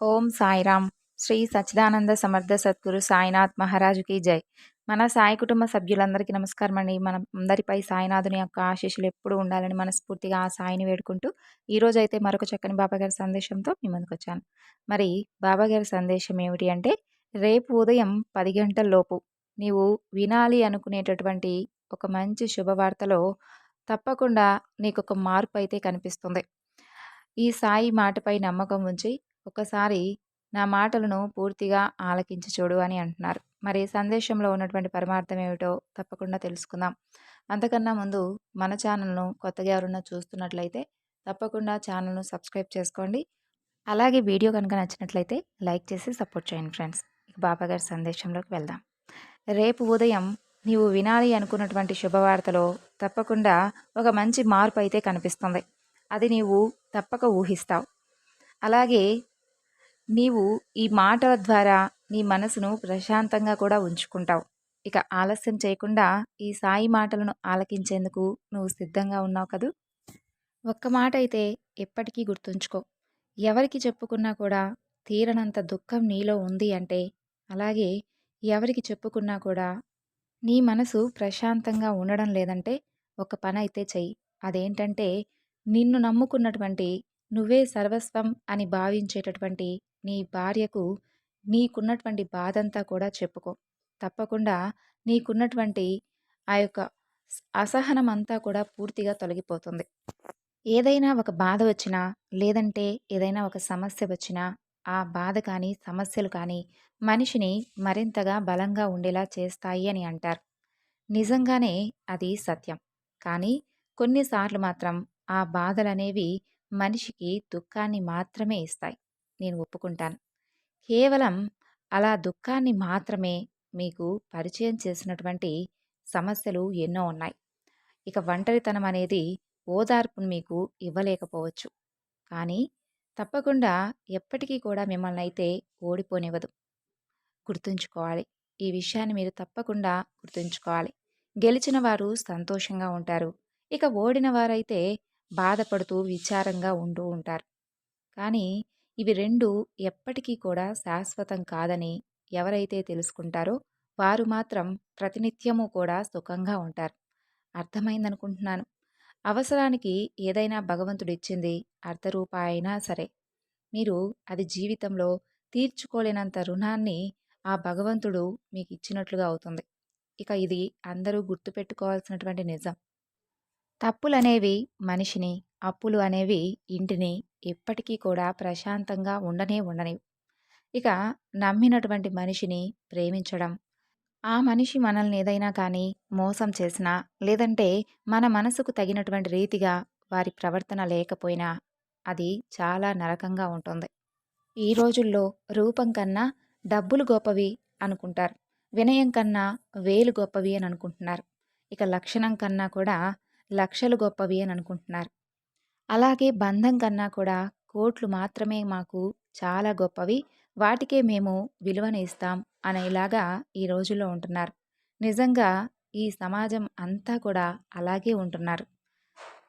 ఓం సాయిరామ్. శ్రీ సచ్చిదానంద సమర్థ సద్గురు సాయినాథ్ మహారాజుకి జై. మన సాయి కుటుంబ సభ్యులందరికీ నమస్కారం అండి. మన అందరిపై సాయినాథుని యొక్క ఆశీస్సులు ఎప్పుడూ ఉండాలని మనస్ఫూర్తిగా ఆ సాయిని వేడుకుంటూ ఈరోజైతే మరొక చక్కని బాబాగారి సందేశంతో మీ ముందుకొచ్చాను. మరి బాబాగారి సందేశం ఏమిటి అంటే, రేపు ఉదయం 10 గంటల లోపు నీవు వినాలి అనుకునేటటువంటి ఒక మంచి శుభవార్తలో తప్పకుండా నీకొక మార్పు అయితే కనిపిస్తుంది. ఈ సాయి మాటపై నమ్మకం ఉంచి ఒకసారి నా మాటలను పూర్తిగా ఆలకించి చూడు అని అంటున్నారు. మరి సందేశంలో ఉన్నటువంటి పరమార్థం ఏమిటో తప్పకుండా తెలుసుకుందాం. అంతకన్నా ముందు మన ఛానల్ను కొత్తగా ఎవరన్నా చూస్తున్నట్లయితే తప్పకుండా ఛానల్ను సబ్స్క్రైబ్ చేసుకోండి. అలాగే వీడియో కనుక నచ్చినట్లయితే లైక్ చేసి సపోర్ట్ చేయండి ఫ్రెండ్స్. ఇక బాబాగారి సందేశంలోకి వెళ్దాం. రేపు ఉదయం నీవు వినాలి అనుకున్నటువంటి శుభవార్తలో తప్పకుండా ఒక మంచి మార్పు అయితే కనిపిస్తుంది. అది నీవు తప్పక ఊహిస్తావు. అలాగే నీవు ఈ మాటల ద్వారా నీ మనసును ప్రశాంతంగా కూడా ఉంచుకుంటావు. ఇక ఆలస్యం చేయకుండా ఈ సాయి మాటలను ఆలకించేందుకు నువ్వు సిద్ధంగా ఉన్నావు కదూ. ఒక్క మాట అయితే ఎప్పటికీ గుర్తుంచుకో. ఎవరికి చెప్పుకున్నా కూడా తీరనంత దుఃఖం నీలో ఉంది అంటే, అలాగే ఎవరికి చెప్పుకున్నా కూడా నీ మనసు ప్రశాంతంగా ఉండడం లేదంటే ఒక పని అయితే చెయ్యి. అదేంటంటే, నిన్ను నమ్ముకున్నటువంటి నువ్వే సర్వస్వం అని భావించేటటువంటి నీ భార్యకు నీకున్నటువంటి బాధంతా కూడా చెప్పుకో. తప్పకుండా నీకున్నటువంటి ఆ యొక్క అసహనం అంతా కూడా పూర్తిగా తొలగిపోతుంది. ఏదైనా ఒక బాధ వచ్చినా, లేదంటే ఏదైనా ఒక సమస్య వచ్చినా, ఆ బాధ కానీ సమస్యలు కానీ మనిషిని మరింతగా బలంగా ఉండేలా చేస్తాయి అని అంటారు. నిజంగానే అది సత్యం. కానీ కొన్నిసార్లు మాత్రం ఆ బాధలనేవి మనిషికి దుఃఖాన్ని మాత్రమే ఇస్తాయి. నేను ఒప్పుకుంటాను. కేవలం అలా దుఃఖాన్ని మాత్రమే మీకు పరిచయం చేసినటువంటి సమస్యలు ఎన్నో ఉన్నాయి. ఇక ఒంటరితనం అనేది ఓదార్పును మీకు ఇవ్వలేకపోవచ్చు. కానీ తప్పకుండా ఎప్పటికీ కూడా మిమ్మల్ని అయితే ఓడిపోనివ్వదు. గుర్తుంచుకోవాలి. ఈ విషయాన్ని మీరు తప్పకుండా గుర్తుంచుకోవాలి. గెలిచిన వారు సంతోషంగా ఉంటారు. ఇక ఓడిన వారైతే బాధపడుతూ విచారంగా ఉంటూ ఉంటారు. కానీ ఇవి రెండు ఎప్పటికీ కూడా శాశ్వతం కాదని ఎవరైతే తెలుసుకుంటారో వారు మాత్రం ప్రతినిత్యము కూడా సుఖంగా ఉంటారు. అర్థమైందనుకుంటున్నాను. అవసరానికి ఏదైనా భగవంతుడిచ్చింది అర్ధరూపాయి అయినా సరే, మీరు అది జీవితంలో తీర్చుకోలేనంత రుణాన్ని ఆ భగవంతుడు మీకు ఇచ్చినట్లుగా అవుతుంది. ఇక ఇది అందరూ గుర్తుపెట్టుకోవాల్సినటువంటి నిజం. తప్పులనేవి మనిషిని, అప్పులు అనేవి ఇంటిని ఎప్పటికీ కూడా ప్రశాంతంగా ఉండనివి. ఇక నమ్మినటువంటి మనిషిని ప్రేమించడం, ఆ మనిషి మనల్ని ఏదైనా కానీ మోసం చేసినా, లేదంటే మన మనసుకు తగినటువంటి రీతిగా వారి ప్రవర్తన లేకపోయినా అది చాలా నరకంగా ఉంటుంది. ఈ రోజుల్లో రూపం కన్నా డబ్బులు గొప్పవి అనుకుంటారు. వినయం కన్నా వేలు గొప్పవి అని అనుకుంటున్నారు. ఇక లక్షణం కన్నా కూడా లక్షలు గొప్పవి అని అనుకుంటున్నారు. అలాగే బంధం కన్నా కూడా కోట్లు మాత్రమే మాకు చాలా గొప్పవి, వాటికే మేము విలువను ఇస్తాం అనేలాగా ఈ రోజుల్లో ఉంటున్నారు. నిజంగా ఈ సమాజం అంతా కూడా అలాగే ఉంటున్నారు.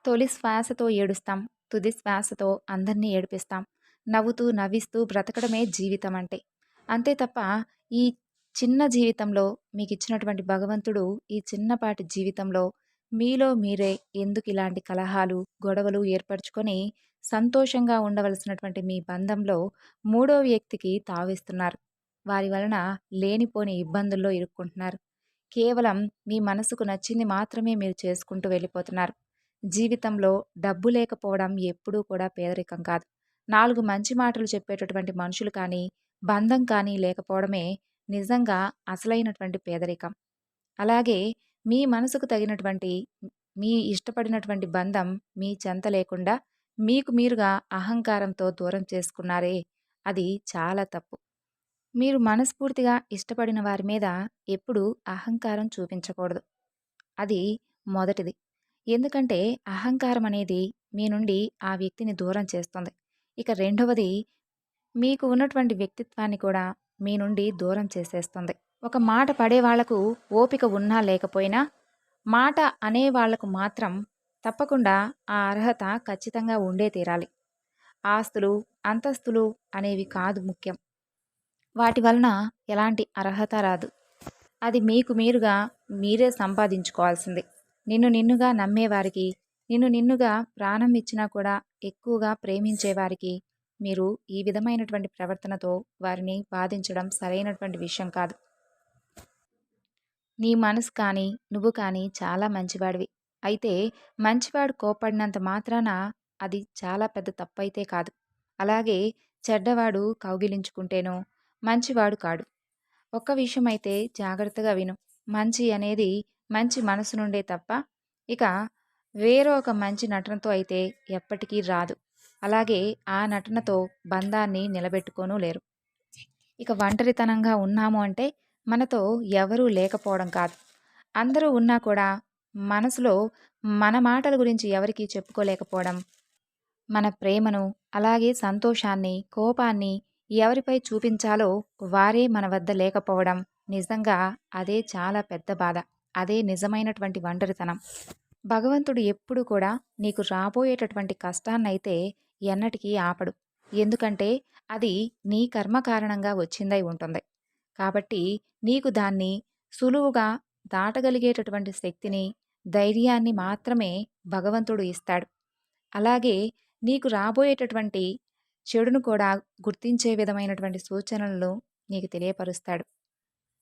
తొలి శ్వాసతో ఏడుస్తాం, తుది శ్వాసతో అందరినీ ఏడిపిస్తాం. నవ్వుతూ నవ్విస్తూ బ్రతకడమే జీవితం అంటే. అంతే తప్ప ఈ చిన్న జీవితంలో మీకు ఇచ్చినటువంటి భగవంతుడు ఈ చిన్నపాటి జీవితంలో మీలో మీరే ఎందుకు ఇలాంటి కలహాలు, గొడవలు ఏర్పరచుకొని సంతోషంగా ఉండవలసినటువంటి మీ బంధంలో మూడో వ్యక్తికి తావిస్తున్నారు. వారి వలన లేనిపోని ఇబ్బందుల్లో ఇరుక్కుంటున్నారు. కేవలం మీ మనసుకు నచ్చింది మాత్రమే మీరు చేసుకుంటూ వెళ్ళిపోతున్నారు. జీవితంలో డబ్బు లేకపోవడం ఎప్పుడూ కూడా పేదరికం కాదు. 4 మంచి మాటలు చెప్పేటటువంటి మనుషులు కానీ, బంధం కానీ లేకపోవడమే నిజంగా అసలైనటువంటి పేదరికం. అలాగే మీ మనసుకు తగినటువంటి, మీ ఇష్టపడినటువంటి బంధం మీ చెంత లేకుండా మీకు మీరుగా అహంకారంతో దూరం చేసుకున్నారే, అది చాలా తప్పు. మీరు మనస్ఫూర్తిగా ఇష్టపడిన వారి మీద ఎప్పుడూ అహంకారం చూపించకూడదు. అది మొదటిది. ఎందుకంటే అహంకారం అనేది మీ నుండి ఆ వ్యక్తిని దూరం చేస్తుంది. ఇక రెండవది, మీకు ఉన్నటువంటి వ్యక్తిత్వాన్ని కూడా మీ నుండి దూరం చేసేస్తుంది. ఒక మాట పడే వాళ్లకు ఓపిక ఉన్నా లేకపోయినా, మాట అనే వాళ్లకు మాత్రం తప్పకుండా ఆ అర్హత ఖచ్చితంగా ఉండే తీరాలి. ఆస్తులు, అంతస్తులు అనేవి కాదు ముఖ్యం. వాటి వలన ఎలాంటి అర్హత రాదు. అది మీకు మీరుగా మీరే సంపాదించుకోవాల్సింది. నిన్ను నిన్నుగా నమ్మేవారికి, నిన్ను నిన్నుగా ప్రాణం ఇచ్చినా కూడా ఎక్కువగా ప్రేమించేవారికి మీరు ఈ విధమైనటువంటి ప్రవర్తనతో వారిని బాధించడం సరైనటువంటి విషయం కాదు. నీ మనసు కానీ, నువ్వు కానీ చాలా మంచివాడివి. అయితే మంచివాడు కోప్పడినంత మాత్రాన అది చాలా పెద్ద తప్పైతే కాదు. అలాగే చెడ్డవాడు కౌగిలించుకుంటేనో మంచివాడు కాడు. ఒక్క విషయమైతే జాగ్రత్తగా విను. మంచి అనేది మంచి మనసు నుండే తప్ప, ఇక వేరొక మంచి నటనతో అయితే ఎప్పటికీ రాదు. అలాగే ఆ నటనతో బంధాన్ని నిలబెట్టుకోను లేరు. ఇక ఒంటరితనంగా ఉన్నాము అంటే మనతో ఎవరూ లేకపోవడం కాదు. అందరూ ఉన్నా కూడా మనసులో మన మాటల గురించి ఎవరికీ చెప్పుకోలేకపోవడం, మన ప్రేమను, అలాగే సంతోషాన్ని, కోపాన్ని ఎవరిపై చూపించాలో వారే మన వద్ద లేకపోవడం నిజంగా అదే చాలా పెద్ద బాధ. అదే నిజమైనటువంటి ఒంటరితనం. భగవంతుడు ఎప్పుడు కూడా నీకు రాబోయేటటువంటి కష్టాన్నైతే ఎన్నటికీ ఆపడు. ఎందుకంటే అది నీ కర్మ కారణంగా వచ్చిందై ఉంటుంది. కాబట్టి నీకు దాన్ని సులువుగా దాటగలిగేటటువంటి శక్తిని, ధైర్యాన్ని మాత్రమే భగవంతుడు ఇస్తాడు. అలాగే నీకు రాబోయేటటువంటి చెడును కూడా గుర్తించే విధమైనటువంటి సూచనలను నీకు తెలియపరుస్తాడు.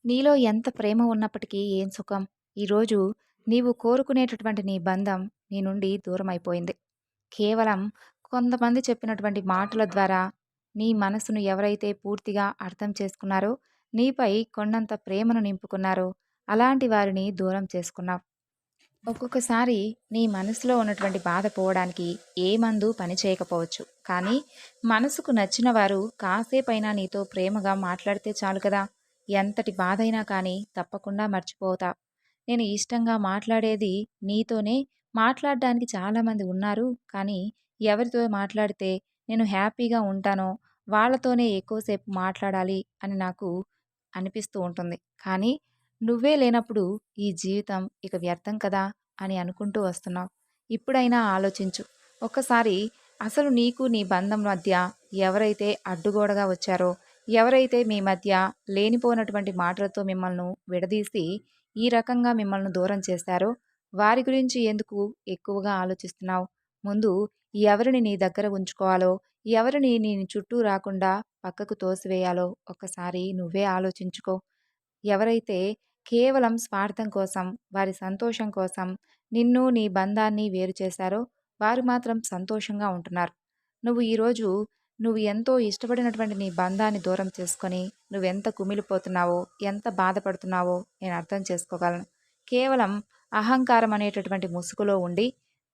నీలో ఎంత ప్రేమ ఉన్నప్పటికీ ఏం సుఖం? ఈరోజు నీవు కోరుకునేటటువంటి నీ బంధం నీ నుండి దూరమైపోయింది. కేవలం కొంతమంది చెప్పినటువంటి మాటల ద్వారా నీ మనసును ఎవరైతే పూర్తిగా అర్థం చేసుకున్నారో, నీపై కొండంత ప్రేమను నింపుకున్నారో, అలాంటి వారిని దూరం చేసుకున్నావు. ఒక్కొక్కసారి నీ మనసులో ఉన్నటువంటి బాధ పోవడానికి ఏ మందు పని చేయకపోవచ్చు. కానీ మనసుకు నచ్చిన వారు కాసేపైనా నీతో ప్రేమగా మాట్లాడితే చాలు కదా! ఎంతటి బాధైనా కానీ తప్పకుండా మర్చిపోతావు. నేను ఇష్టంగా మాట్లాడేది నీతోనే, మాట్లాడడానికి చాలామంది ఉన్నారు. కానీ ఎవరితో మాట్లాడితే నేను హ్యాపీగా ఉంటానో వాళ్ళతోనే ఎక్కువసేపు మాట్లాడాలి అని నాకు అనిపిస్తూ ఉంటుంది. కానీ నువ్వే లేనప్పుడు ఈ జీవితం ఇక వ్యర్థం కదా అని అనుకుంటూ వస్తున్నావు. ఇప్పుడైనా ఆలోచించు. ఒక్కసారి అసలు నీకు నీ బంధం మధ్య ఎవరైతే అడ్డుగోడగా వచ్చారో, ఎవరైతే మీ మధ్య లేనిపోయినటువంటి మాటలతో మిమ్మల్ని విడదీసి ఈ రకంగా మిమ్మల్ని దూరం చేశారో, వారి గురించి ఎందుకు ఎక్కువగా ఆలోచిస్తున్నావు? ముందు ఎవరిని నీ దగ్గర ఉంచుకోవాలో, ఎవరిని నీ చుట్టూ రాకుండా పక్కకు తోసివేయాలో ఒక్కసారి నువ్వే ఆలోచించుకో. ఎవరైతే కేవలం స్వార్థం కోసం, వారి సంతోషం కోసం నిన్ను, నీ బంధాన్ని వేరు చేశారో వారు మాత్రం సంతోషంగా ఉంటున్నారు. నువ్వు ఈరోజు నువ్వు ఎంతో ఇష్టపడినటువంటి నీ బంధాన్ని దూరం చేసుకొని నువ్వెంత కుమిలిపోతున్నావో, ఎంత బాధపడుతున్నావో నేను అర్థం చేసుకోగలను. కేవలం అహంకారం అనేటటువంటి ముసుగులో ఉండి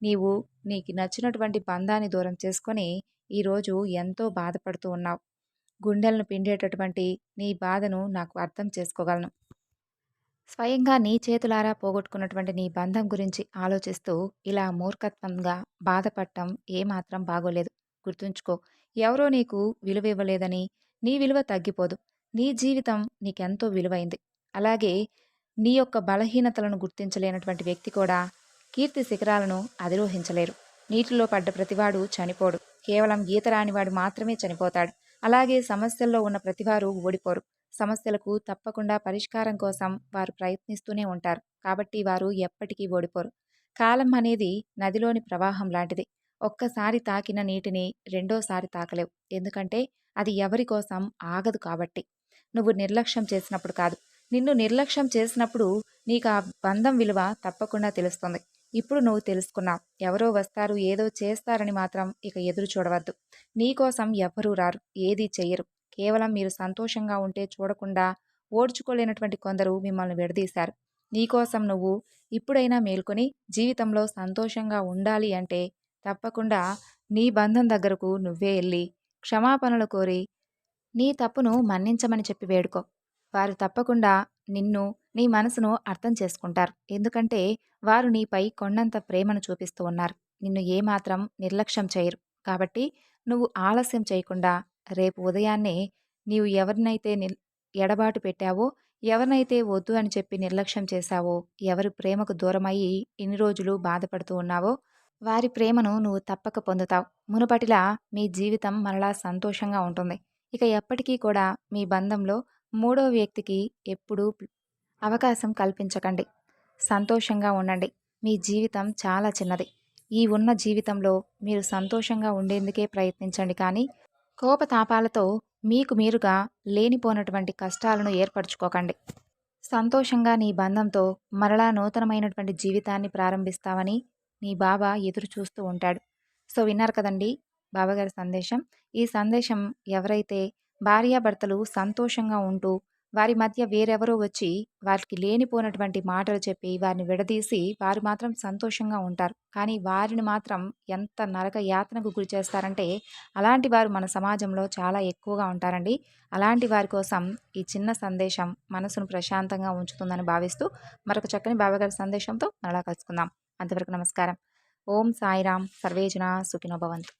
నీవు నీకు నచ్చినటువంటి బంధాన్ని దూరం చేసుకొని ఈరోజు ఎంతో బాధపడుతూ ఉన్నావు. గుండెలను పిండేటటువంటి నీ బాధను నాకు అర్థం చేసుకోగలను. స్వయంగా నీ చేతులారా పోగొట్టుకున్నటువంటి నీ బంధం గురించి ఆలోచిస్తూ ఇలా మూర్ఖత్వంగా బాధపడటం ఏమాత్రం బాగోలేదు. గుర్తుంచుకో, ఎవరో నీకు విలువ ఇవ్వలేదని నీ విలువ తగ్గిపోదు. నీ జీవితం నీకెంతో విలువైంది. అలాగే నీ యొక్క బలహీనతలను గుర్తించలేనటువంటి వ్యక్తి కూడా కీర్తి శిఖరాలను అధిరోహించలేరు. నీటిలో పడ్డ ప్రతివాడు చనిపోడు. కేవలం ఈత రానివాడు మాత్రమే చనిపోతాడు. అలాగే సమస్యల్లో ఉన్న ప్రతివారు ఓడిపోరు. సమస్యలకు తప్పకుండా పరిష్కారం కోసం వారు ప్రయత్నిస్తూనే ఉంటారు. కాబట్టి వారు ఎప్పటికీ ఓడిపోరు. కాలం అనేది నదిలోని ప్రవాహం లాంటిది. ఒక్కసారి తాకిన నీటిని రెండోసారి తాకలేవు. ఎందుకంటే అది ఎవరి కోసం ఆగదు కాబట్టి. నువ్వు నిర్లక్ష్యం చేసినప్పుడు కాదు. నిన్ను నిర్లక్ష్యం చేసినప్పుడు నీకు ఆ బంధం విలువ తప్పకుండా తెలుస్తుంది. ఇప్పుడు నువ్వు తెలుసుకున్నావు. ఎవరో వస్తారు, ఏదో చేస్తారని మాత్రం ఇక ఎదురు చూడవద్దు. నీకోసం ఎవ్వరూ రారు, ఏదీ చెయ్యరు. కేవలం మీరు సంతోషంగా ఉంటే చూడకుండా ఓడ్చుకోలేనటువంటి కొందరు మిమ్మల్ని విడదీశారు. నీకోసం నువ్వు ఇప్పుడైనా మేల్కొని జీవితంలో సంతోషంగా ఉండాలి అంటే తప్పకుండా నీ బంధం దగ్గరకు నువ్వే వెళ్ళి క్షమాపణలు కోరి నీ తప్పును మన్నించమని చెప్పి వేడుకో. వారు తప్పకుండా నిన్ను, నీ మనసును అర్థం చేసుకుంటారు. ఎందుకంటే వారు నీపై కొండంత ప్రేమను చూపిస్తూ ఉన్నారు. నిన్ను ఏమాత్రం నిర్లక్ష్యం చేయరు. కాబట్టి నువ్వు ఆలస్యం చేయకుండా రేపు ఉదయాన్నే నీవు ఎవరినైతే ఎడబాటు పెట్టావో, ఎవరినైతే వద్దు అని చెప్పి నిర్లక్ష్యం చేశావో, ఎవరి ప్రేమకు దూరమయ్యి ఇన్ని రోజులు బాధపడుతూ ఉన్నావో వారి ప్రేమను నువ్వు తప్పక పొందుతావు. మునుపటిలా మీ జీవితం మరలా సంతోషంగా ఉంటుంది. ఇక ఎప్పటికీ కూడా మీ బంధంలో మూడో వ్యక్తికి ఎప్పుడూ అవకాశం కల్పించకండి. సంతోషంగా ఉండండి. మీ జీవితం చాలా చిన్నది. ఈ ఉన్న జీవితంలో మీరు సంతోషంగా ఉండేందుకే ప్రయత్నించండి కానీ, కోపతాపాలతో మీకు మీరుగా లేనిపోనటువంటి కష్టాలను ఏర్పరచుకోకండి. సంతోషంగా నీ బంధంతో మరలా నూతనమైనటువంటి జీవితాన్ని ప్రారంభిస్తావని నీ బాబా ఎదురు చూస్తూ ఉంటాడు. సో విన్నారు కదండి బాబాగారి సందేశం. ఈ సందేశం ఎవరైతే భార్యాభర్తలు సంతోషంగా ఉంటూ వారి మధ్య వేరెవరో వచ్చి వారికి లేనిపోయినటువంటి మాటలు చెప్పి వారిని విడదీసి వారు మాత్రం సంతోషంగా ఉంటారు. కానీ వారిని మాత్రం ఎంత నరక యాతనకు గురి చేస్తారంటే అలాంటి వారు మన సమాజంలో చాలా ఎక్కువగా ఉంటారండి. అలాంటి వారి కోసం ఈ చిన్న సందేశం మనసును ప్రశాంతంగా ఉంచుతుందని భావిస్తూ మరొక చక్కని బాబాగారి సందేశంతో మరలా కలుసుకుందాం. అంతవరకు నమస్కారం. ఓం సాయిరామ్. సర్వేజన సుఖినో భవంతు.